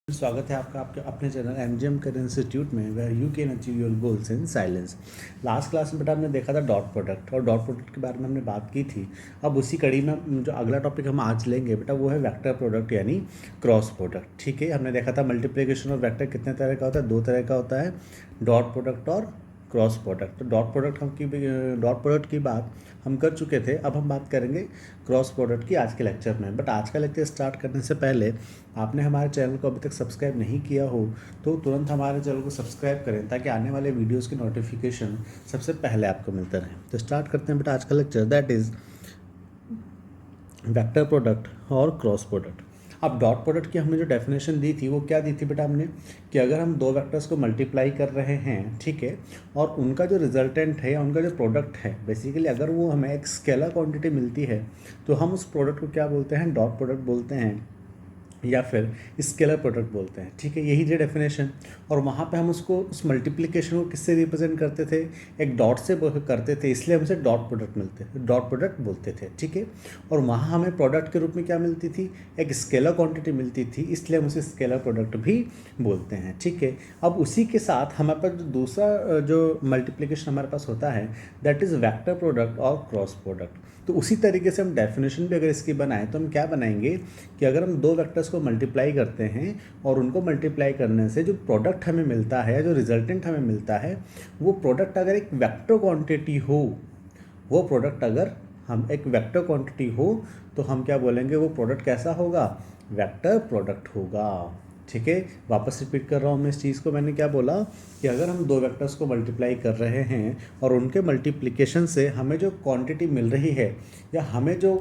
स्वागत है आपका आपके अपने चैनल एमजीएम करियर इंस्टीट्यूट में, where you can achieve your goals in silence. Last class में बेटा हमने देखा था डॉट प्रोडक्ट, और डॉट प्रोडक्ट के बारे में हमने बात की थी। अब उसी कड़ी में जो अगला टॉपिक हम आज लेंगे बेटा वो है वेक्टर प्रोडक्ट यानी क्रॉस प्रोडक्ट। ठीक है, हमने देखा था मल्टीप्लिकेशन और वेक्टर कितने तरह का होता है, दो तरह का होता है, डॉट प्रोडक्ट और क्रॉस प्रोडक्ट। तो डॉट प्रोडक्ट की बात हम कर चुके थे। अब हम बात करेंगे क्रॉस प्रोडक्ट की आज के लेक्चर में। बट आज का लेक्चर स्टार्ट करने से पहले आपने हमारे चैनल को अभी तक सब्सक्राइब नहीं किया हो तो तुरंत हमारे चैनल को सब्सक्राइब करें ताकि आने वाले वीडियोज़ की नोटिफिकेशन सबसे पहले आपको मिलता रहे। तो स्टार्ट करते हैं बेटा आज का lecture, that is vector product और क्रॉस प्रोडक्ट। अब डॉट प्रोडक्ट की हमने जो डेफिनेशन दी थी वो क्या दी थी बेटा हमने, कि अगर हम दो वेक्टर्स को मल्टीप्लाई कर रहे हैं, ठीक है, और उनका जो रिजल्टेंट है या उनका जो प्रोडक्ट है, बेसिकली अगर वो हमें एक स्केलर क्वांटिटी मिलती है तो हम उस प्रोडक्ट को क्या बोलते हैं, डॉट प्रोडक्ट बोलते हैं या फिर स्केलर प्रोडक्ट बोलते हैं। ठीक है, यही थी डेफिनेशन। और वहाँ पे हम उसको उस मल्टीप्लिकेशन को किससे रिप्रेजेंट करते थे, एक डॉट से करते थे, इसलिए हमसे डॉट प्रोडक्ट बोलते थे। ठीक है, और वहाँ हमें प्रोडक्ट के रूप में क्या मिलती थी, एक स्केलर क्वांटिटी मिलती थी, इसलिए हम उसे स्केलर प्रोडक्ट भी बोलते हैं। ठीक है, अब उसी के साथ हमारे पास जो दूसरा जो मल्टीप्लिकेशन हमारे पास होता है दैट इज़ वेक्टर प्रोडक्ट और क्रॉस प्रोडक्ट। तो उसी तरीके से हम डेफिनेशन भी अगर इसकी बनाएं तो हम क्या बनाएंगे कि अगर हम दो वेक्टर्स को मल्टीप्लाई करते हैं और उनको मल्टीप्लाई करने से जो प्रोडक्ट हमें मिलता है, जो रिजल्टेंट हमें मिलता है, वो प्रोडक्ट अगर एक वेक्टर क्वांटिटी हो, वो प्रोडक्ट अगर हम एक वेक्टर क्वांटिटी हो तो हम क्या बोलेंगे, वो प्रोडक्ट कैसा होगा, वेक्टर प्रोडक्ट होगा। ठीक है, वापस रिपीट कर रहा हूँ मैं इस चीज़ को। मैंने क्या बोला कि अगर हम दो वेक्टर्स को मल्टीप्लाई कर रहे हैं और उनके मल्टीप्लिकेशन से हमें जो क्वांटिटी मिल रही है या हमें जो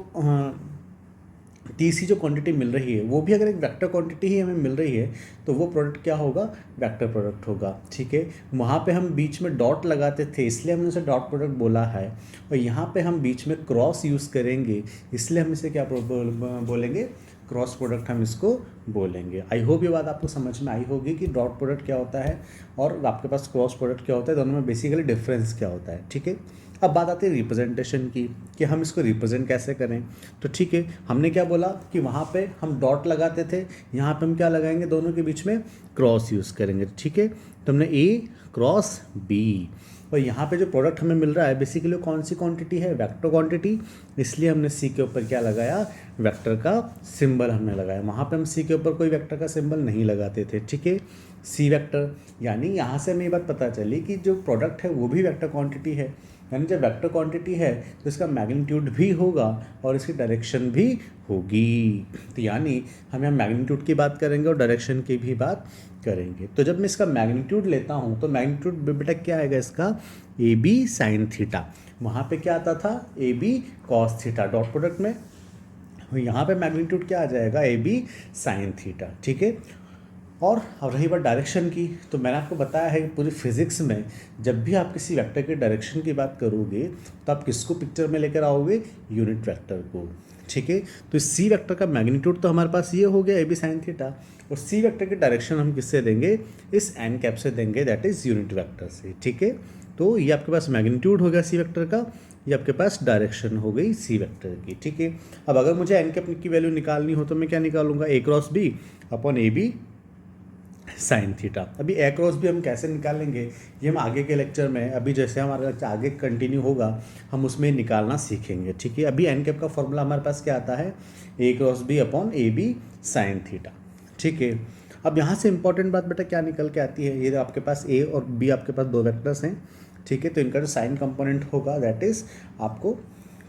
तीसरी जो क्वांटिटी मिल रही है वो भी अगर एक वेक्टर क्वांटिटी ही हमें मिल रही है तो वो प्रोडक्ट क्या होगा, वेक्टर प्रोडक्ट होगा। ठीक है, वहाँ पे हम बीच में डॉट लगाते थे इसलिए हमने उसे डॉट प्रोडक्ट बोला है, और यहाँ पे हम बीच में क्रॉस यूज़ करेंगे इसलिए हम इसे क्या बोलेंगे, क्रॉस प्रोडक्ट हम इसको बोलेंगे। आई होप ये बात आपको समझ में आई होगी कि डॉट प्रोडक्ट क्या होता है और आपके पास क्रॉस प्रोडक्ट क्या होता है, दोनों में बेसिकली डिफरेंस क्या होता है। ठीक है, अब बात आती है रिप्रेजेंटेशन की कि हम इसको रिप्रेजेंट कैसे करें। तो ठीक है, हमने क्या बोला कि वहाँ पे हम डॉट लगाते थे, यहाँ पे हम क्या लगाएंगे, दोनों के बीच में क्रॉस यूज़ करेंगे। ठीक है, तो हमने ए क्रॉस बी, और यहाँ पे जो प्रोडक्ट हमें मिल रहा है बेसिकली कौन सी क्वांटिटी है, वेक्टर क्वांटिटी, इसलिए हमने सी के ऊपर क्या लगाया, वेक्टर का सिंबल हमने लगाया। वहाँ पे हम सी के ऊपर कोई वेक्टर का सिंबल नहीं लगाते थे। ठीक है, सी वेक्टर, यानी यहाँ से हमें ये बात पता चली कि जो प्रोडक्ट है वो भी वेक्टर क्वांटिटी है, यानी जब वेक्टर क्वांटिटी है तो इसका मैग्नीट्यूड भी होगा और इसकी डायरेक्शन भी होगी। तो यानी हम यहाँ मैग्नीट्यूड की बात करेंगे और डायरेक्शन की भी बात करेंगे। तो जब मैं इसका मैग्नीट्यूड लेता हूँ तो मैग्नीट्यूड बेटा क्या आएगा इसका, ए बी साइन थीटा। वहाँ पे क्या आता था, A B cos theta dot product में, यहाँ पे मैग्नीट्यूड क्या आ जाएगा, ए बी साइन थीटा। ठीक है, और अब रही बात डायरेक्शन की, तो मैंने आपको बताया है कि पूरी फिजिक्स में जब भी आप किसी वेक्टर के डायरेक्शन की बात करोगे तो आप किसको पिक्चर में लेकर आओगे, यूनिट वेक्टर को। ठीक है, तो इस सी वेक्टर का मैग्नीट्यूड तो हमारे पास ये हो गया ए बी साइन थीटा, और सी वेक्टर की डायरेक्शन हम किससे देंगे, इस एन कैप से देंगे, दैट इज़ यूनिट वेक्टर से। ठीक है, तो ये आपके पास मैग्नीट्यूड हो गया सी वेक्टर का, ये आपके पास डायरेक्शन हो गई सी वेक्टर की। ठीक है, अब अगर मुझे एन कैप की वैल्यू निकालनी हो तो मैं क्या निकालूंगा, a cross b upon a B sine theta. अभी ए क्रॉस भी हम कैसे निकालेंगे ये हम आगे के लेक्चर में, अभी जैसे हमारा लेक्चर आगे कंटिन्यू होगा हम उसमें निकालना सीखेंगे। ठीक है, अभी एन कैप का फॉर्मूला हमारे पास क्या आता है, a cross b upon a B sine theta. ठीक है, अब यहाँ से इंपॉर्टेंट बात बेटा क्या निकल के आती है, ये आपके पास ए और बी आपके पास दो वेक्टर्स हैं। ठीक है, तो इनका जो साइन कंपोनेंट होगा दैट इज़ आपको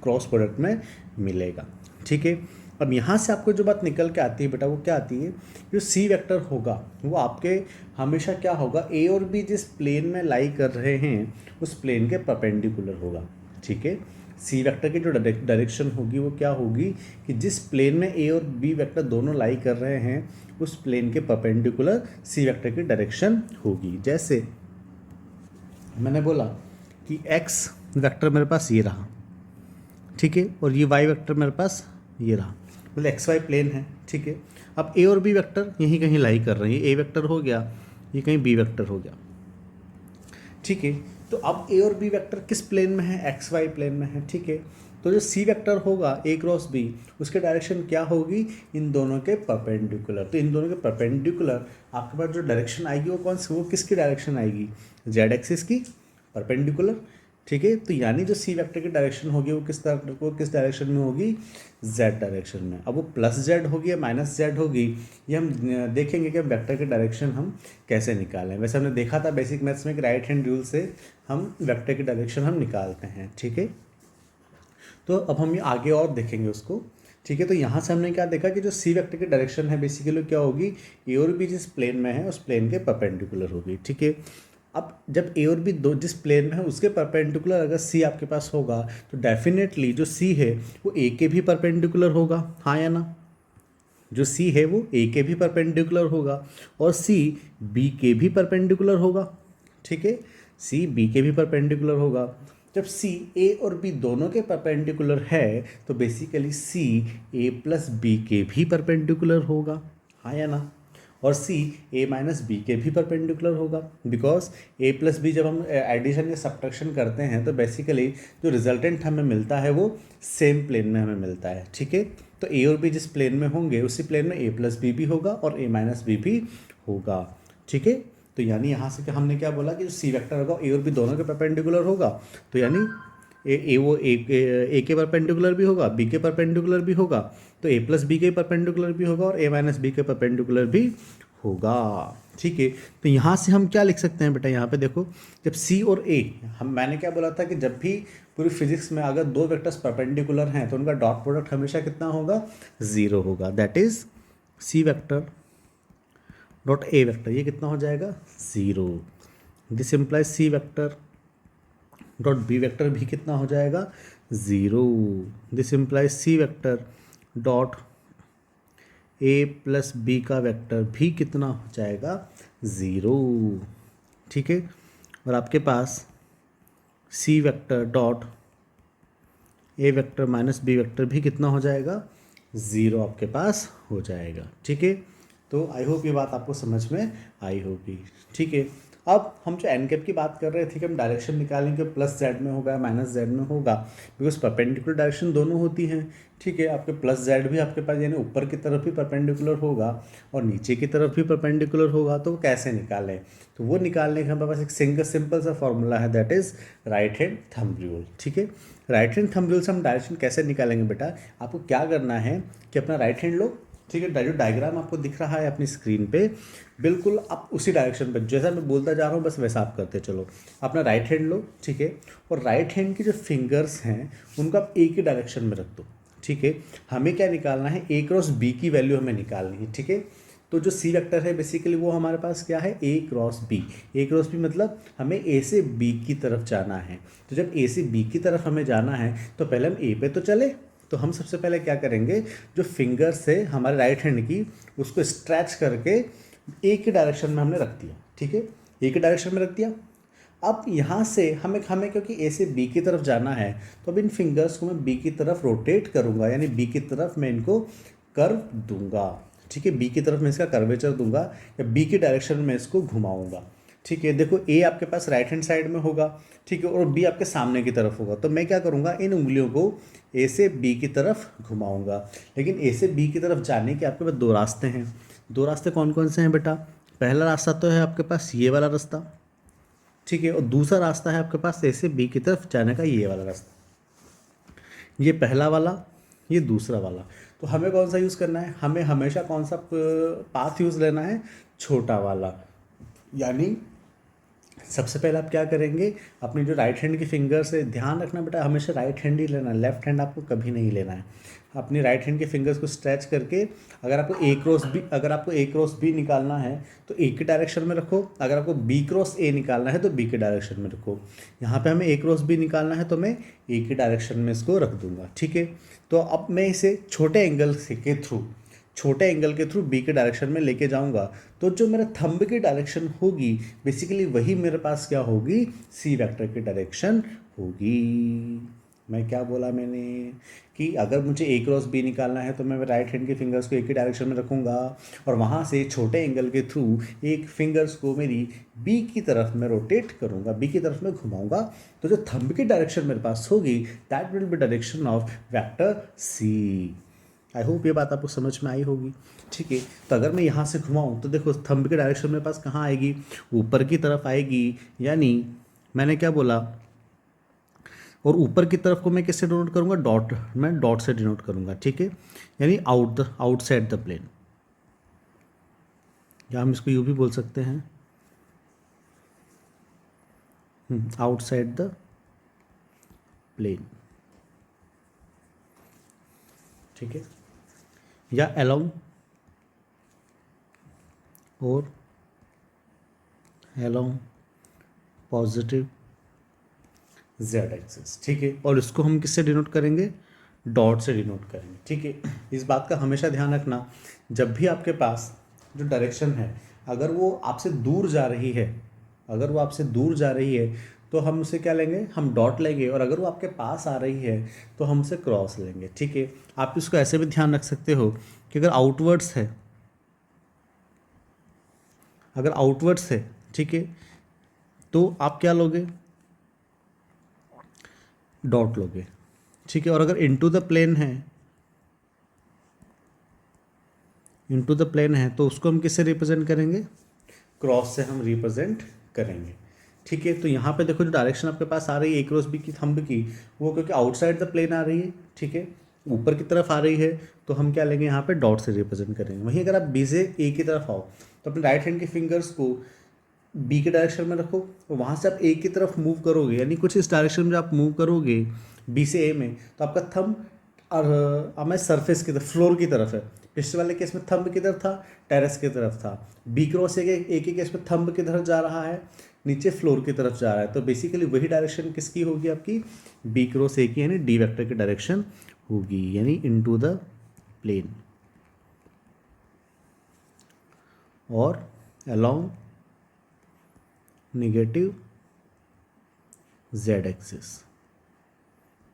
क्रॉस प्रोडक्ट में मिलेगा। ठीक है, अब यहाँ से आपको जो बात निकल के आती है बेटा वो क्या आती है, जो सी वेक्टर होगा वो आपके हमेशा क्या होगा, ए और बी जिस प्लेन में लाई कर रहे हैं उस प्लेन के परपेंडिकुलर होगा। ठीक है, सी वेक्टर की जो डायरेक्शन होगी वो क्या होगी कि जिस प्लेन में ए और बी वेक्टर दोनों लाई कर रहे हैं उस प्लेन के परपेंडिकुलर सी वेक्टर की डायरेक्शन होगी। जैसे मैंने बोला कि एक्स वेक्टर मेरे पास ये रहा, ठीक है, और ये वाई वेक्टर मेरे पास ये रहा, मतलब एक्स वाई प्लेन है। ठीक है, अब ए और बी वेक्टर यहीं कहीं लाई कर रहे हैं, ए वेक्टर हो गया, ये कहीं बी वेक्टर हो गया। ठीक है, तो अब ए और बी वेक्टर किस प्लेन में है, एक्स वाई प्लेन में है। ठीक है, तो जो सी वेक्टर होगा ए क्रॉस बी, उसके डायरेक्शन क्या होगी, इन दोनों के परपेंडिकुलर। तो इन दोनों के परपेंडिकुलर आपके पास जो डायरेक्शन आएगी वो कौन सी, वो किसकी डायरेक्शन आएगी, जेड एक्सिस की परपेंडिकुलर। ठीक है, तो यानी जो सी वेक्टर की डायरेक्शन होगी वो किस डायरेक्शन में होगी, जेड डायरेक्शन में। अब वो प्लस जेड होगी या माइनस जेड होगी, ये हम देखेंगे कि वेक्टर की डायरेक्शन हम कैसे निकालें। वैसे हमने देखा था बेसिक मैथ्स में कि राइट हैंड रूल से हम वेक्टर की डायरेक्शन हम निकालते हैं। ठीक है, तो अब हम ये आगे और देखेंगे उसको। ठीक है, तो यहाँ से हमने क्या देखा कि जो सी वेक्टर की डायरेक्शन है बेसिकली क्या होगी, ए और बी जिस प्लेन में है उस प्लेन के परपेंडिकुलर होगी। ठीक है, अब जब ए और बी दो जिस प्लेन में है उसके परपेंडिकुलर अगर सी आपके पास होगा तो डेफिनेटली जो सी है वो ए के भी परपेंडिकुलर होगा, हाँ या ना। जो सी है वो ए के भी परपेंडिकुलर होगा और सी बी के भी परपेंडिकुलर होगा। ठीक है, सी बी के भी परपेंडिकुलर होगा। जब सी ए और बी दोनों के परपेंडिकुलर है तो बेसिकली सी ए प्लस बी के भी परपेंडिकुलर होगा, हाँ या ना। और सी ए माइनस बी के भी परपेंडिकुलर होगा, बिकॉज ए प्लस बी जब हम एडिशन या सब्ट्रैक्शन करते हैं तो बेसिकली जो रिजल्टेंट हमें मिलता है वो सेम प्लेन में हमें मिलता है। ठीक है, तो ए और बी जिस प्लेन में होंगे उसी प्लेन में ए प्लस बी भी होगा और ए माइनस बी भी होगा। ठीक है, तो यानी यहाँ से हमने क्या बोला कि जो सी वेक्टर होगा ए और बी दोनों के परपेंडिकुलर होगा, तो यानी ए के परपेंडिकुलर भी होगा, बी के परपेंडिकुलर भी होगा, तो ए प्लस बी के परपेंडिकुलर भी होगा और ए माइनस बी के परपेंडिकुलर भी होगा। ठीक है, तो यहाँ से हम क्या लिख सकते हैं बेटा, यहाँ पे देखो जब सी और ए, मैंने क्या बोला था कि जब भी पूरी फिजिक्स में अगर दो वेक्टर्स परपेंडिकुलर हैं तो उनका डॉट प्रोडक्ट हमेशा कितना होगा, ज़ीरो होगा। That is c vector dot a vector, ये कितना हो जाएगा, zero. This implies c vector dot b vector भी कितना हो जाएगा, zero. This implies c vector dot a plus b का वेक्टर भी कितना हो जाएगा, ज़ीरो। ठीक है, और आपके पास c vector dot a vector minus b vector भी कितना हो जाएगा, ज़ीरो आपके पास हो जाएगा। ठीक है, तो आई होप ये बात आपको समझ में आई होगी। ठीक है, अब हम जो एन कैप की बात कर रहे थे कि हम डायरेक्शन निकालेंगे प्लस जेड में होगा माइनस जेड में होगा, बिकॉज परपेंडिकुलर डायरेक्शन दोनों होती हैं। ठीक है, आपके प्लस जेड भी आपके पास यानी ऊपर की तरफ भी परपेंडिकुलर होगा और नीचे की तरफ भी परपेंडिकुलर होगा, तो वो कैसे निकालें, तो वो निकालने का हमारे पास एक सिंपल सा फॉर्मूला है, that is right hand thumb rule. ठीक है, राइट हैंड थंब रूल से हम डायरेक्शन कैसे निकालेंगे बेटा, आपको क्या करना है कि अपना राइट हैंड लो। ठीक है, जो डायग्राम आपको दिख रहा है अपनी स्क्रीन पे, बिल्कुल आप उसी डायरेक्शन पे जैसा मैं बोलता जा रहा हूँ बस वैसा आप करते चलो। अपना राइट हैंड लो, ठीक है, और राइट हैंड की जो फिंगर्स हैं उनको आप ए की डायरेक्शन में रख दो। ठीक है, हमें क्या निकालना है, ए क्रॉस बी की वैल्यू हमें निकालनी है। ठीक है, तो जो सी वेक्टर है बेसिकली वो हमारे पास क्या है, a cross B. A cross B मतलब हमें ए से बी की तरफ जाना है। तो जब ए से बी की तरफ हमें जाना है तो पहले हम ए पे तो चले, तो हम सबसे पहले क्या करेंगे, जो फिंगर्स है हमारे राइट हैंड की उसको स्ट्रैच करके ए की डायरेक्शन में हमने रख दिया। ठीक है, ए की डायरेक्शन में रख दिया। अब यहाँ से हमें क्योंकि ए से बी की तरफ जाना है तो अब इन फिंगर्स को मैं बी की तरफ रोटेट करूँगा, यानी बी की तरफ मैं इनको कर्व दूंगा। ठीक है, बी की तरफ मैं इसका कर्वेचर दूंगा या बी की डायरेक्शन में इसको घुमाऊंगा। ठीक है, देखो ए आपके पास राइट हैंड साइड में होगा, ठीक है, और बी आपके सामने की तरफ होगा, तो मैं क्या करूँगा, इन उंगलियों को ए से बी की तरफ घुमाऊंगा। लेकिन ए से बी की तरफ जाने के आपके पास दो रास्ते हैं। दो रास्ते कौन कौन से हैं बेटा, पहला रास्ता तो है आपके पास ये वाला रास्ता, ठीक है, और दूसरा रास्ता है आपके पास ए से बी की तरफ जाने का ये वाला रास्ता। ये पहला वाला, ये दूसरा वाला। तो हमें कौन सा यूज़ करना है, हमें हमेशा कौन सा पाथ यूज़ लेना है, छोटा वाला। यानी सबसे पहले आप क्या करेंगे, अपनी जो राइट हैंड की फिंगर से ध्यान रखना बेटा, हमेशा राइट हैंड ही लेना है, लेफ्ट हैंड आपको कभी नहीं लेना है। अपनी राइट हैंड के फिंगर्स को स्ट्रेच करके अगर आपको ए क्रॉस बी निकालना है तो ए की डायरेक्शन में रखो, अगर आपको बी क्रॉस ए निकालना है तो बी के डायरेक्शन में रखो। यहाँ पे हमें ए क्रॉस बी निकालना है तो मैं ए की डायरेक्शन में इसको रख दूंगा। ठीक है, तो अब मैं इसे छोटे एंगल के थ्रू बी के डायरेक्शन में लेके जाऊंगा, तो जो मेरा थंब की डायरेक्शन होगी बेसिकली वही मेरे पास क्या होगी, सी वेक्टर की डायरेक्शन होगी। मैं क्या बोला मैंने कि अगर मुझे ए क्रॉस बी निकालना है तो मैं राइट हैंड के फिंगर्स को एक ही डायरेक्शन में रखूँगा और वहाँ से छोटे एंगल के थ्रू एक फिंगर्स को मेरी बी की तरफ मैं रोटेट करूँगा, बी की तरफ मैं घुमाऊँगा, तो जो थंब की डायरेक्शन मेरे पास होगी that will be direction of vector C. I hope ये बात आपको समझ में आई होगी। ठीक है, तो अगर मैं यहाँ से घुमाऊँ तो देखो थंब की डायरेक्शन मेरे पास कहाँ आएगी, ऊपर की तरफ आएगी, यानी मैंने क्या बोला, और ऊपर की तरफ को मैं किससे डिनोट करूँगा, डॉट, मैं डॉट से डिनोट करूँगा। ठीक है, यानी आउटसाइड द प्लेन, या हम इसको यूँ भी बोल सकते हैं, आउटसाइड द प्लेन। ठीक है, या अलोंग और अलोंग पॉजिटिव जेड एक्सिस। ठीक है, और इसको हम किससे डिनोट करेंगे, डॉट से डिनोट करेंगे। ठीक है, इस बात का हमेशा ध्यान रखना, जब भी आपके पास जो डायरेक्शन है अगर वो आपसे दूर जा रही है, अगर वो आपसे दूर जा रही है तो हम उसे क्या लेंगे, हम डॉट लेंगे, और अगर वो आपके पास आ रही है तो हम उसे क्रॉस लेंगे। ठीक है, आप इसको ऐसे भी ध्यान रख सकते हो कि अगर आउटवर्ड्स है, अगर आउटवर्ड्स है, ठीक है, तो आप क्या लोगे, डॉट लोगे। ठीक है, और अगर इनटू द प्लेन है, इनटू द प्लेन है तो उसको हम किससे रिप्रेजेंट करेंगे, क्रॉस से हम रिप्रेजेंट करेंगे। ठीक है, तो यहाँ पे देखो जो डायरेक्शन आपके पास आ रही है ए क्रॉस बी की थंब की, वो क्योंकि आउटसाइड द प्लेन आ रही है, ठीक है, ऊपर की तरफ आ रही है, तो हम क्या लेंगे, यहाँ पे डॉट से रिप्रेजेंट करेंगे। वहीं अगर आप बी से ए की तरफ आओ तो अपने राइट हैंड के फिंगर्स को बी के डायरेक्शन में रखो, और वहाँ से आप ए की तरफ मूव करोगे, यानी कुछ इस डायरेक्शन में आप मूव करोगे बी से ए में, तो आपका थंब और हमें सरफेस की तरफ, फ्लोर की तरफ है। पिछले वाले केस में थंब की तरफ था, टेरेस की तरफ था। बी क्रॉस ए के केस में थंब की तरफ जा रहा है, नीचे फ्लोर की तरफ जा रहा है, तो बेसिकली वही डायरेक्शन किसकी होगी, आपकी बी क्रॉस ए की, यानी डी वेक्टर की डायरेक्शन होगी, यानी इनटू द प्लेन और along negative Z axis,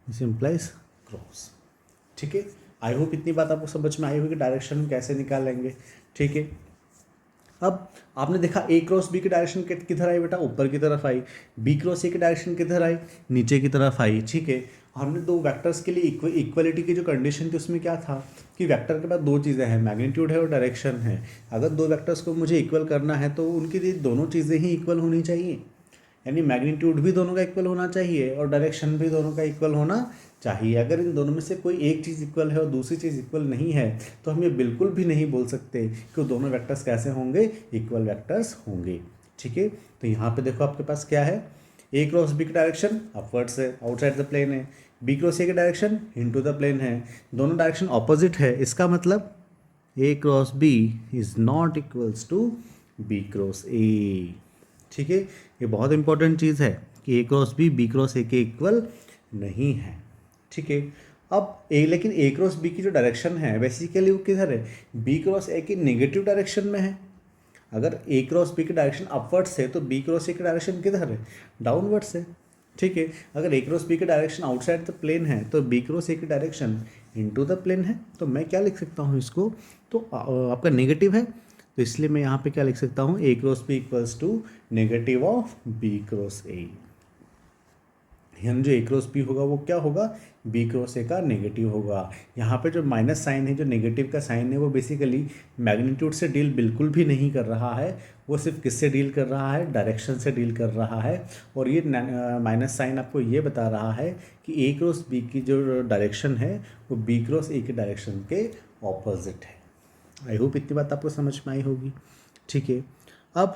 this implies cross. ठीक है, आई होप इतनी बात आपको समझ में आई होगी कि डायरेक्शन हम कैसे निकालेंगे। ठीक है, अब आपने देखा ए क्रॉस बी की डायरेक्शन किधर आई बेटा, ऊपर की तरफ आई, बी क्रॉस ए की डायरेक्शन किधर आई, नीचे की तरफ आई। ठीक है, हमने दो वेक्टर्स के लिए इक्वलिटी की जो कंडीशन थी उसमें क्या था कि वेक्टर के पास दो चीज़ें हैं, मैग्नीट्यूड है और डायरेक्शन है। अगर दो वेक्टर्स को मुझे इक्वल करना है तो उनके लिए दोनों चीज़ें ही इक्वल होनी चाहिए, यानी मैग्नीट्यूड भी दोनों का इक्वल होना चाहिए और डायरेक्शन भी दोनों का इक्वल होना चाहिए। अगर इन दोनों में से कोई एक चीज़ इक्वल है और दूसरी चीज़ इक्वल नहीं है तो हम ये बिल्कुल भी नहीं बोल सकते कि दोनों वेक्टर्स कैसे होंगे, इक्वल वेक्टर्स होंगे। ठीक है, तो यहाँ पे देखो आपके पास क्या है, ए क्रॉस बी की डायरेक्शन अपवर्ड्स है, आउटसाइड द प्लेन है, बी क्रॉस ए की डायरेक्शन इनटू द प्लेन है, दोनों डायरेक्शन ऑपोजिट है। इसका मतलब a cross B is not equals to B cross ए। ठीक है, ये बहुत इंपॉर्टेंट चीज़ है कि a cross b cross a के इक्वल नहीं है। ठीक है, अब ए, लेकिन ए क्रॉस बी की जो डायरेक्शन है बेसिकली वो किधर है, बी क्रॉस ए की नेगेटिव डायरेक्शन में है। अगर ए क्रॉस बी की डायरेक्शन अपवर्ड्स है तो बी क्रॉस ए की डायरेक्शन किधर है, डाउनवर्ड्स है। ठीक है, अगर ए क्रॉस बी की डायरेक्शन आउटसाइड द प्लेन है तो बी क्रॉस ए की डायरेक्शन इनटू द प्लेन है। तो मैं क्या लिख सकता हूँ इसको, तो आपका नेगेटिव है, तो इसलिए मैं यहाँ पे क्या लिख सकता हूँ, A cross B equals to negative of B cross A. यानी जो ए क्रॉस बी होगा वो क्या होगा, बी क्रॉस ए का नेगेटिव होगा। यहाँ पे जो माइनस साइन है, जो नेगेटिव का साइन है, वो बेसिकली मैग्नीट्यूड से डील बिल्कुल भी नहीं कर रहा है, वो सिर्फ किससे डील कर रहा है, डायरेक्शन से डील कर रहा है। और ये माइनस साइन आपको ये बता रहा है कि ए क्रॉस बी की जो डायरेक्शन है वो बी क्रॉस ए की डायरेक्शन के ऑपोजिट है। आई होप इतनी बात आपको समझ में आई होगी। ठीक है, अब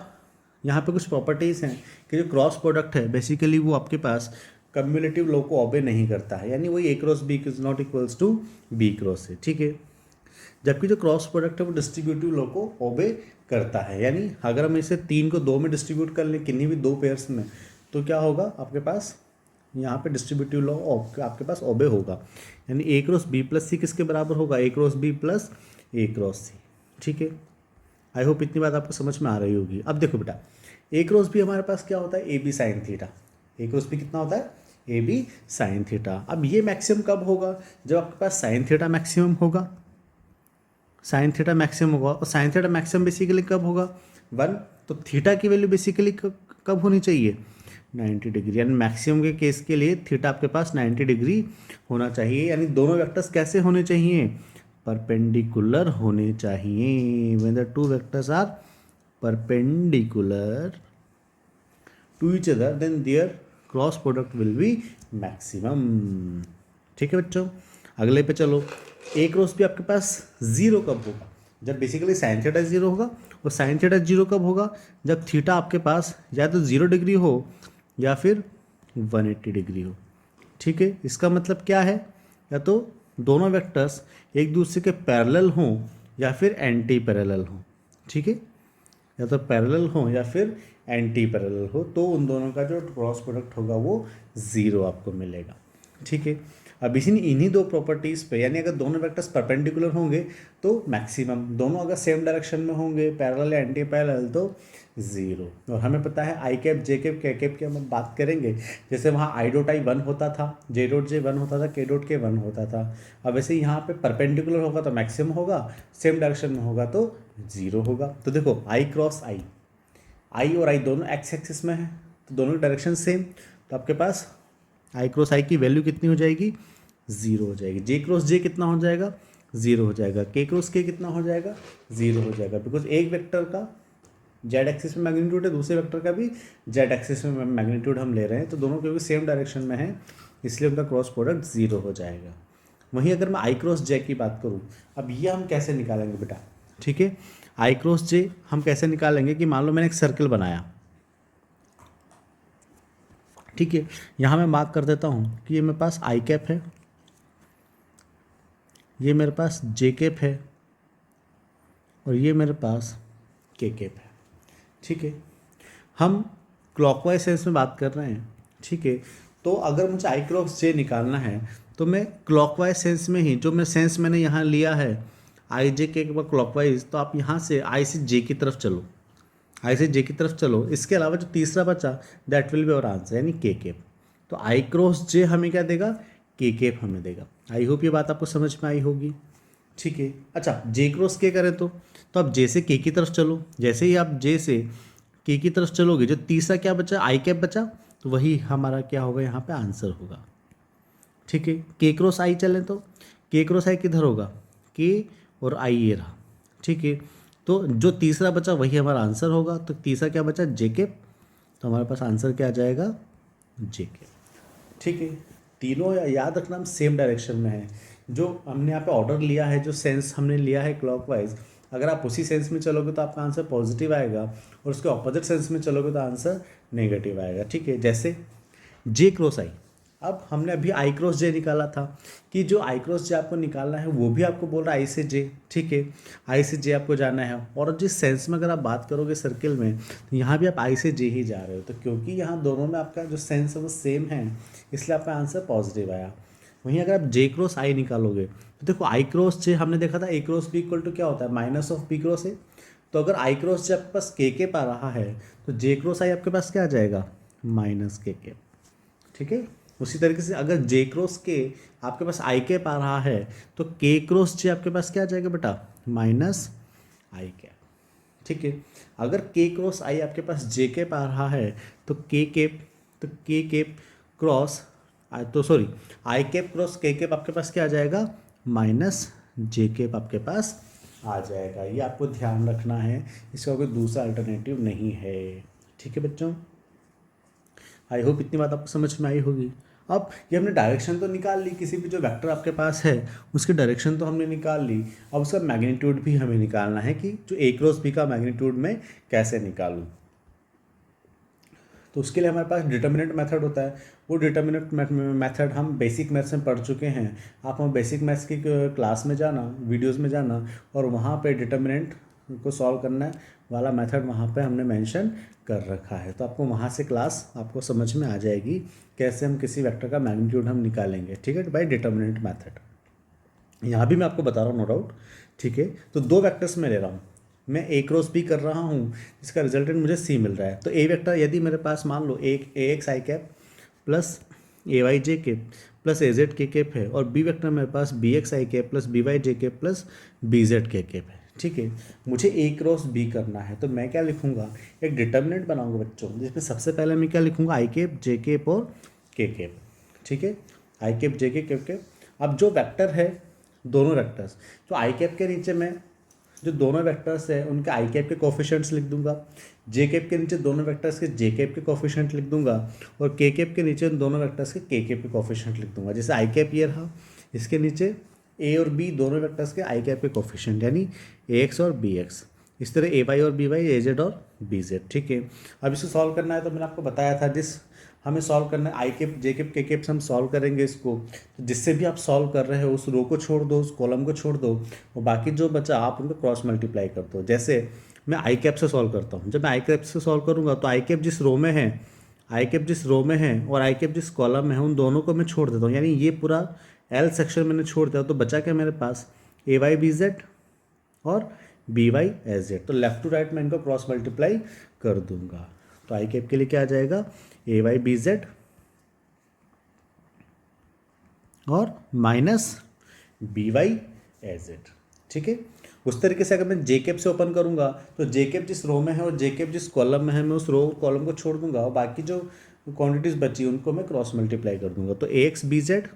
यहाँ पे कुछ प्रॉपर्टीज़ हैं कि जो क्रॉस प्रोडक्ट है बेसिकली वो आपके पास कम्युलेटिव लॉ को ओबे नहीं करता है, यानी वही A cross B is not equals to B cross ए। ठीक है, जबकि जो क्रॉस प्रोडक्ट है वो डिस्ट्रीब्यूटिव लॉ को ओबे करता है, यानी अगर हम इसे 3 को 2 में डिस्ट्रीब्यूट कर लें, किन्हीं भी दो पेयर्स में, तो क्या होगा आपके पास, यहाँ पे डिस्ट्रीब्यूटिव लॉ आपके पास ओबे होगा, यानी ए क्रॉस बी प्लस सी किसके बराबर होगा, ए क्रॉस बी प्लस ए क्रॉस सी। ठीक है, आई होप इतनी बात आपको समझ में आ रही होगी। अब देखो बेटा, ए क्रॉस बी हमारे पास क्या होता है, A B sine theta. A cross B कितना होता है, ए बी साइन थीटा। अब ये मैक्सिमम कब होगा, जब आपके पास साइन थीटा मैक्सिमम होगा, साइन थीटा मैक्सिमम होगा। और साइन थीटा मैक्सिमम बेसिकली कब होगा, 1। तो थीटा की वैल्यू बेसिकली कब होनी चाहिए, 90 डिग्री। यानी मैक्सिमम के केस के लिए थीटा आपके पास 90 डिग्री होना चाहिए। यानी दोनों वेक्टर्स कैसे होने चाहिए, परपेंडिकुलर होने चाहिए। When the two vectors are perpendicular to each other then their cross product will be maximum. ठीक है बच्चों, अगले पे चलो। ए क्रॉस भी आपके पास जीरो कब होगा, जब बेसिकली साइन थीटा जीरो होगा। और साइन थीटा जीरो कब होगा, जब थीटा आपके पास या तो 0 डिग्री हो या फिर 180 डिग्री हो। ठीक है, इसका मतलब क्या है, या तो दोनों वेक्टर्स एक दूसरे के पैरेलल हों या फिर एंटी पैरेलल हों। ठीक है, या तो पैरेलल हो या फिर एंटी पैरेलल हो, तो उन दोनों का जो क्रॉस प्रोडक्ट होगा वो ज़ीरो आपको मिलेगा। ठीक है, अब इन्हीं दो प्रॉपर्टीज़ पे, यानी अगर दोनों वेक्टर्स परपेंडिकुलर होंगे तो मैक्सिमम, दोनों अगर सेम डायरेक्शन में होंगे पैरेलल या एंटी पैरेलल तो ज़ीरो। और हमें पता है आई कैप जे कैप के कैप की हम बात करेंगे, जैसे वहाँ आई डॉट आई 1 होता था, जे डॉट जे 1 होता था, के डॉट के 1 होता था। अब वैसे यहाँ पे परपेंडिकुलर होगा तो मैक्सिमम होगा, सेम डायरेक्शन में होगा तो ज़ीरो होगा। तो देखो आई क्रॉस आई, आई और आई दोनों एक्स एक्सिस में है तो दोनों डायरेक्शन सेम, तो आपके पास आई क्रॉस आई की वैल्यू कितनी हो जाएगी, ज़ीरो हो जाएगी। जे क्रॉस जे कितना हो जाएगा, ज़ीरो हो जाएगा। के क्रॉस के कितना हो जाएगा, ज़ीरो हो जाएगा। बिकॉज एक वेक्टर का जेड एक्सिस में मैग्नीट्यूड है, दूसरे वेक्टर का भी जेड एक्सिस में मैग्नीट्यूड हम ले रहे हैं, तो दोनों क्योंकि सेम डायरेक्शन में है इसलिए उनका क्रॉस प्रोडक्ट ज़ीरो हो जाएगा। वहीं अगर मैं आई क्रॉस जे की बात करूँ, अब ये हम कैसे निकालेंगे बेटा। ठीक है, आई क्रॉस जे हम कैसे निकालेंगे कि मान लो मैंने एक सर्कल बनाया। ठीक है, यहाँ मैं मार्क कर देता हूँ कि ये मेरे पास आई कैप है, ये मेरे पास जे कैप है और ये मेरे पास के कैप है। ठीक है, हम क्लॉकवाइज सेंस में बात कर रहे हैं। ठीक है, तो अगर मुझे आई क्रॉस जे निकालना है तो मैं क्लॉकवाइज सेंस में ही, जो मैं सेंस मैंने यहाँ लिया है आई जे के क्लॉकवाइज, तो आप यहाँ से आई से जे की तरफ चलो, आई से जे की तरफ चलो। इसके अलावा जो तीसरा बचा that will be our answer, यानी के कैप। तो आई क्रॉस जे हमें क्या देगा, के कैप हमें देगा। आई होप ये बात आपको समझ में आई होगी। ठीक है, अच्छा जे क्रॉस के करें तो आप जे से के की तरफ चलो। जैसे ही आप जे से के की तरफ चलोगे, जो तीसरा क्या बचा, आई कैप बचा, तो वही हमारा क्या होगा, यहाँ पे आंसर होगा। ठीक है, के क्रॉस आई चलें तो के क्रॉस आई किधर होगा, के और आई ये रहा। ठीक है, तो जो तीसरा बचा वही हमारा आंसर होगा। तो तीसरा क्या बचा, जे कैप, तो हमारे पास आंसर क्या आ जाएगा, जे कैप। ठीक है, तीनों याद रखना हम सेम डायरेक्शन में है। जो हमने यहाँ पे ऑर्डर लिया है, जो सेंस हमने लिया है क्लॉकवाइज, अगर आप उसी सेंस में चलोगे तो आपका आंसर पॉजिटिव आएगा, और उसके ऑपोजिट सेंस में चलोगे तो आंसर नेगेटिव आएगा। ठीक है, जैसे जे क्रॉस आई, अब हमने अभी आई क्रॉस जे निकाला था, कि जो आई क्रॉस जे आपको निकालना है वो भी आपको बोल रहा है आई से जे। ठीक है, आई से जे आपको जाना है, और जिस सेंस में अगर आप बात करोगे सर्किल में, तो यहाँ भी आप आई से जे ही जा रहे हो। तो क्योंकि यहाँ दोनों में आपका जो सेंस है वो सेम है, इसलिए आपका आंसर पॉजिटिव आया। वहीं अगर आप जे क्रॉस आई निकालोगे तो देखो आई क्रॉस जे हमने देखा था, A cross B equal to क्या होता है, minus of B cross A. तो अगर आई क्रॉस जे आपके पास के पा रहा है तो जे क्रॉस आई आपके पास क्या आ जाएगा, माइनस के। ठीक है, उसी तरीके से अगर जे क्रॉस के आपके पास आई कैप आ रहा है तो के क्रॉस जे आपके पास क्या आ जाएगा बेटा, माइनस आई कैप। ठीक है, अगर के क्रॉस आई आपके पास जे कैप आ रहा है तो के कैप क्रॉस तो सॉरी आई कैप क्रॉस के कैप आपके पास क्या आ जाएगा, माइनस जे कैप आपके पास आ जाएगा। ये आपको ध्यान रखना है, इसका कोई दूसरा अल्टरनेटिव नहीं है। ठीक है बच्चों, आई होप इतनी बात आपको समझ में आई होगी। अब ये हमने डायरेक्शन तो निकाल ली, किसी भी जो वेक्टर आपके पास है उसकी डायरेक्शन तो हमने निकाल ली। अब उसका मैग्नीट्यूड भी हमें निकालना है कि जो ए क्रॉस बी का मैग्नीट्यूड मैं कैसे निकालूं। तो उसके लिए हमारे पास डिटर्मिनेंट मेथड होता है। वो डिटर्मिनेंट मेथड हम बेसिक मैथ्स में पढ़ चुके हैं। आप हम बेसिक मैथ्स की क्लास में जाना, वीडियोस में जाना, और वहाँ पे डिटर्मिनेंट को सॉल्व करने वाला मेथड वहाँ पे हमने मेंशन कर रखा है। तो आपको वहाँ से क्लास आपको समझ में आ जाएगी कैसे हम किसी वेक्टर का मैग्नीट्यूड हम निकालेंगे। ठीक है, बाय डिटर्मिनेंट मेथड। यहाँ भी मैं आपको बता रहा हूँ, नो डाउट। ठीक है, तो दो वेक्टर्स में ले रहा हूँ, मैं ए क्रॉस बी कर रहा हूँ, इसका रिजल्टेंट मुझे सी मिल रहा है। तो ए वेक्टर यदि मेरे पास मान लो एक ए एक्स आई कैप प्लस ए वाई जे के प्लस ए जेड के केप है, और बी वेक्टर मेरे पास बी एक्स आई केप प्लस बी वाई जे के प्लस बी जेड के केप है। ठीक है, मुझे ए क्रॉस बी करना है, तो मैं क्या लिखूंगा, एक डिटर्मिनेंट बनाऊंगा बच्चों, जिसमें सबसे पहले मैं क्या लिखूंगा, आई केप जे केप और के केप। ठीक है, आई केप जे के केप। अब जो वेक्टर है, दोनों वेक्टर्स, तो आई कैप के नीचे मैं जो दोनों वेक्टर्स है उनके आई कैप के कोफिशिएंट्स लिख दूंगा, जे कैप के नीचे दोनों वेक्टर्स के जे कैप के कोफिशिएंट लिख दूंगा, और के कैप के नीचे उन दोनों वेक्टर्स के कैप के कोफिशिएंट लिख दूंगा। जैसे आई कैप ये रहा, इसके नीचे ए और बी दोनों वेक्टर्स के आई कैप के कोफिशिएंट, यानी ए एक्स और बी एक्स। इस तरह ए वाई और बी वाई, ए जेड और बी जेड। ठीक है, अब इसको सॉल्व करना है, तो मैंने आपको बताया था जिस हमें सॉल्व करना है आई केप जे केप के केप से हम सॉल्व करेंगे इसको, तो जिससे भी आप सॉल्व कर रहे हो उस रो को छोड़ दो, उस कॉलम को छोड़ दो, और बाकी जो बचा आप उनको क्रॉस मल्टीप्लाई कर दो। जैसे मैं आई कैप से सॉल्व करता हूँ, जब मैं आई कैप से सॉल्व करूँगा तो आई कैप जिस रो में है, आई कैप जिस रो में है और आई कैप जिस कॉलम में है, उन दोनों को मैं छोड़ देता हूँ, यानी ये पूरा एल सेक्शन मैंने छोड़ दिया, तो बचा क्या मेरे पास, ए वाई बी जेड और बी वाई एस जेड। तो लेफ्ट टू राइट मैं इनको क्रॉस मल्टीप्लाई कर दूंगा, तो आई कैप के लिए क्या आ जाएगा, ए वाई बी जेड और minus B Y S Z. ठीक है, उस तरीके से अगर मैं जे कैप से ओपन करूंगा, तो जे कैप जिस रो में है और जे कैप जिस कॉलम में है, मैं उस रो कॉलम को छोड़ दूंगा, और बाकी जो क्वांटिटीज बची उनको मैं क्रॉस मल्टीप्लाई कर दूंगा। तो A X B Z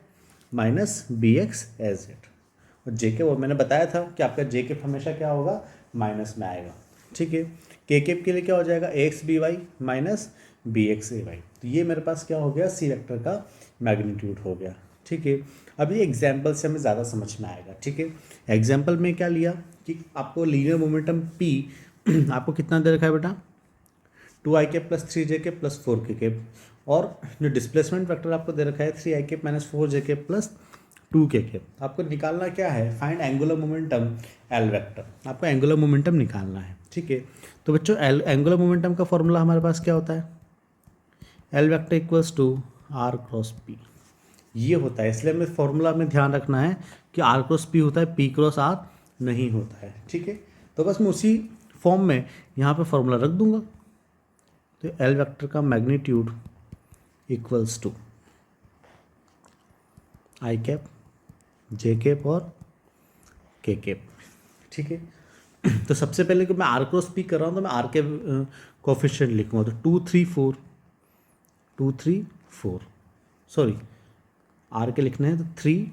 minus B X S Z, और जे के वो मैंने बताया था कि आपका जे केप हमेशा क्या होगा, माइनस में आएगा। ठीक है, के केप के लिए क्या हो जाएगा, A X B Y minus B X A Y. तो ये मेरे पास क्या हो गया, सी वेक्टर का मैग्नीट्यूड हो गया। ठीक है, अब ये एग्जाम्पल से हमें ज़्यादा समझ में आएगा। ठीक है, एग्जाम्पल में क्या लिया कि आपको लीनियर मोमेंटम पी आपको कितना दे रखा है बेटा, 2 I cap plus 3 J cap plus 4 K cap, और जो डिस्प्लेसमेंट वेक्टर आपको दे रखा है 3 I cap minus 4 J cap plus 2 K cap. आपको निकालना क्या है, find angular momentum L vector, आपको एंगुलर मोमेंटम निकालना है। ठीक है, तो बच्चों एंगुलर मोमेंटम का फॉर्मूला हमारे पास क्या होता है, L vector equals to R cross P, ये होता है। इसलिए हमें फॉर्मूला में ध्यान रखना है कि आर क्रॉस पी होता है, पी क्रॉस आर नहीं होता है। ठीक है, तो बस मैं उसी फॉर्म में यहाँ पे फॉर्मूला रख दूंगा। तो एल वेक्टर का magnitude equals to I cap J cap और के कैप। ठीक है, तो सबसे पहले कि मैं आर क्रॉस पी कर रहा हूँ, तो मैं आर के कोफिशिएंट लिखूँगा, तो 2 3 4 सॉरी आर के लिखने हैं, तो 3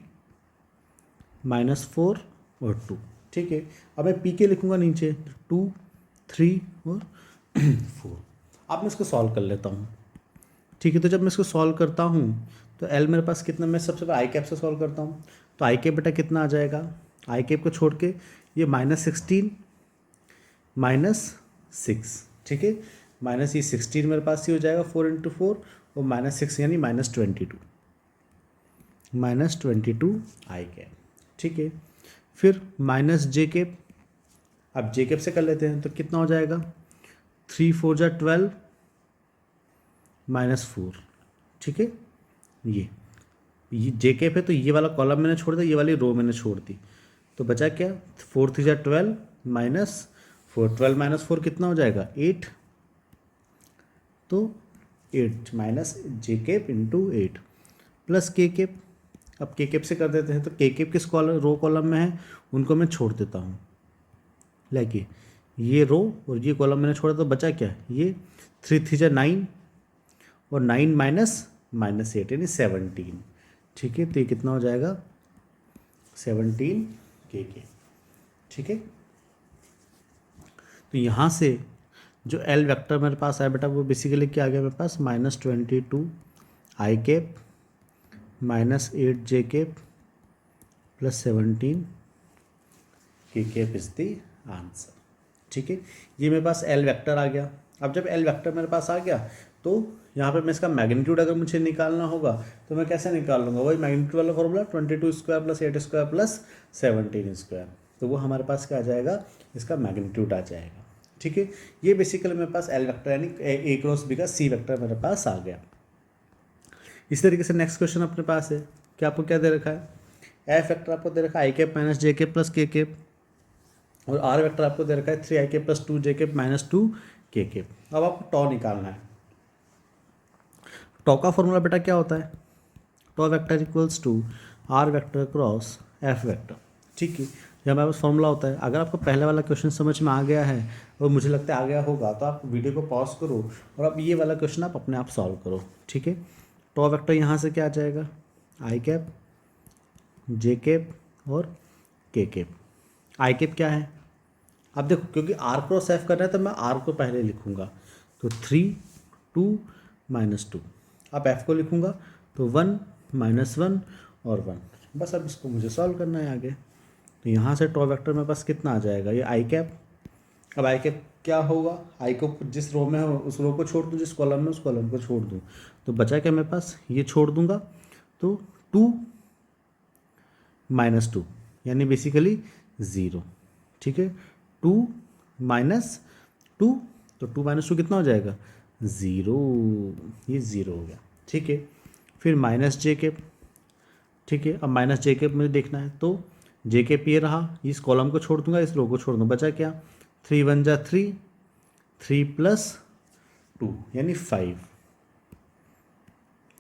माइनस 4 और 2। ठीक है, अब मैं पी के लिखूँगा नीचे, 2 3 और 4। अब मैं इसको सॉल्व कर लेता हूँ। ठीक है, तो जब मैं इसको सॉल्व करता हूँ तो एल मेरे पास कितना, मैं सबसे पहले आई कैप से सॉल्व करता हूँ, तो आई कैप बेटा कितना आ जाएगा, आई कैप को छोड़ के ये -16 -6। ठीक है, माइनस ये 16 मेरे पास ही हो जाएगा, 4 × 4 और -6 यानी -22 आई कैप। ठीक है, फिर माइनस जे कैप, अब जे कैप से कर लेते हैं, तो कितना हो जाएगा, 3 4 जा 12 -4। ठीक है, ये जे कैप है, तो ये वाला कॉलम मैंने छोड़ दिया, ये वाली रो मैंने छोड़ दी, तो बचा क्या, 4 3 जा 12 -4, 12 - 4 कितना हो जाएगा, 8, तो 8 माइनस जे कैप इंटू 8 प्लस के कैप। अब के कैप से कर देते हैं, तो के कैप किस कॉलम रो कॉलम में है उनको मैं छोड़ देता हूँ, लाइक ये रो और ये कॉलम मैंने छोड़ा, तो बचा क्या, ये 3 3 जा 9 और 9 -8 यानी 17। ठीक है, तो ये कितना हो जाएगा, 17 के। ठीक है, तो यहाँ से जो एल वेक्टर मेरे पास आया बेटा, वो बेसिकली क्या आ गया मेरे पास, -22 आई कैप -8 जे कैप प्लस 17 के कैप इज द आंसर। ठीक है, ये मेरे पास एल वेक्टर आ गया। अब जब एल वेक्टर मेरे पास आ गया, तो यहाँ पे मैं इसका मैग्नीट्यूड अगर मुझे निकालना होगा, तो मैं कैसे निकाल लूँगा, वही मैग्नीट्यूड वाला formula, 22 square plus 8 square plus 17 square, तो वो हमारे पास क्या आ जाएगा, इसका मैग्नीट्यूड आ जाएगा। ठीक है, ये बेसिकली मेरे पास एल वेक्टर यानी ए क्रॉस बी का सी वेक्टर मेरे पास आ गया। इस तरीके से नेक्स्ट क्वेश्चन अपने पास है कि आपको क्या दे रखा है, एफ वेक्टर आपको दे रखा है आई कैप माइनस जे कैप प्लस के कैप, और आर वेक्टर आपको दे रखा है 3 आई कैप प्लस 2 जे कैप माइनस 2 के कैप। अब आपको टॉ निकालना है। टॉ का फॉर्मूला बेटा क्या होता है, tau vector equals to R vector cross F vector. ठीक है, ये हमारे पास फॉर्मूला होता है। अगर आपको पहले वाला क्वेश्चन समझ में आ गया है और मुझे लगता है आ गया होगा, तो आप वीडियो को पॉज करो और अब ये वाला क्वेश्चन आप अपने आप सॉल्व करो। ठीक है, टॉ वेक्टर यहाँ से क्या आ जाएगा, आई कैप, जे कैप और के कैप। आई कैप क्या है, अब देखो क्योंकि आर क्रॉस एफ करना है तो मैं आर को पहले लिखूंगा, तो 3 2 -2। अब एफ को लिखूंगा तो 1 -1 और 1। बस अब इसको मुझे सॉल्व करना है आगे। तो यहाँ से टॉ वेक्टर मेरे पास कितना आ जाएगा, ये आई कैप। अब आई कैप क्या होगा, आई को जिस रो में हो उस रो को छोड़ दूँ, जिस कॉलम में उस कॉलम को छोड़ दूँ, तो बचा क्या मेरे पास, ये छोड़ दूंगा तो 2 -2 यानी बेसिकली 0। ठीक है, 2 -2, तो 2 -2 कितना हो जाएगा, 0, ये 0 हो गया। ठीक है, फिर माइनस जे कैप। ठीक है, अब माइनस जे कैप मुझे देखना है, तो जे कैप ये रहा, इस कॉलम को छोड़ दूंगा, इस रो को छोड़ दूंगा, बचा क्या, 3 1 जा 3, 3 + 2 यानी 5,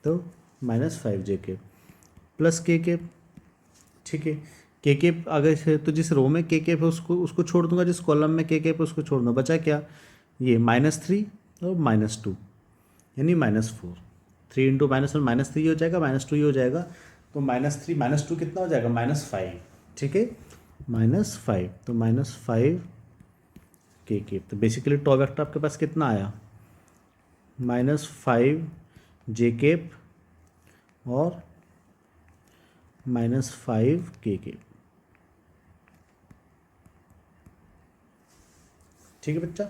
तो -5 जे कैप प्लस के कैप। ठीक है, के कैप अगर तो जिस रो में के कैप है उसको छोड़ दूंगा, जिस कॉलम में के कैप है उसको छोड़ दूंगा, बचा क्या, ये -3 और -2 यानी -4। 3 × -1 -3 हो जाएगा, -2 ही हो जाएगा, तो -3 -2 कितना हो जाएगा, -5। ठीक है, -5, तो -5 के कैप। तो बेसिकली टॉ वेक्टर आपके पास कितना आया, -5 जे कैप और -5 के कैप। ठीक है बच्चा,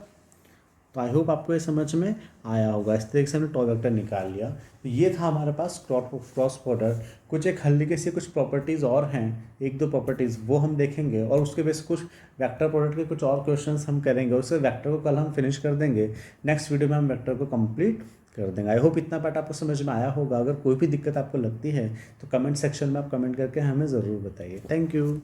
तो आई होप आपको ये समझ में आया होगा। इस तरीके से हमने टॉ वेक्टर निकाल लिया। तो ये था हमारे पास क्रॉस प्रोडक्ट। कुछ एक हल्के से कुछ प्रॉपर्टीज़ और हैं, एक दो प्रॉपर्टीज़ वो हम देखेंगे, और उसके बेस कुछ वेक्टर प्रोडक्ट के कुछ और क्वेश्चंस हम करेंगे। उससे वेक्टर को कल हम फिनिश कर देंगे, नेक्स्ट वीडियो में हम वेक्टर को कंप्लीट कर देंगे। आई होप इतना पार्ट आपको समझ में आया होगा। अगर कोई भी दिक्कत आपको लगती है तो कमेंट सेक्शन में आप कमेंट करके हमें ज़रूर बताइए। Thank you.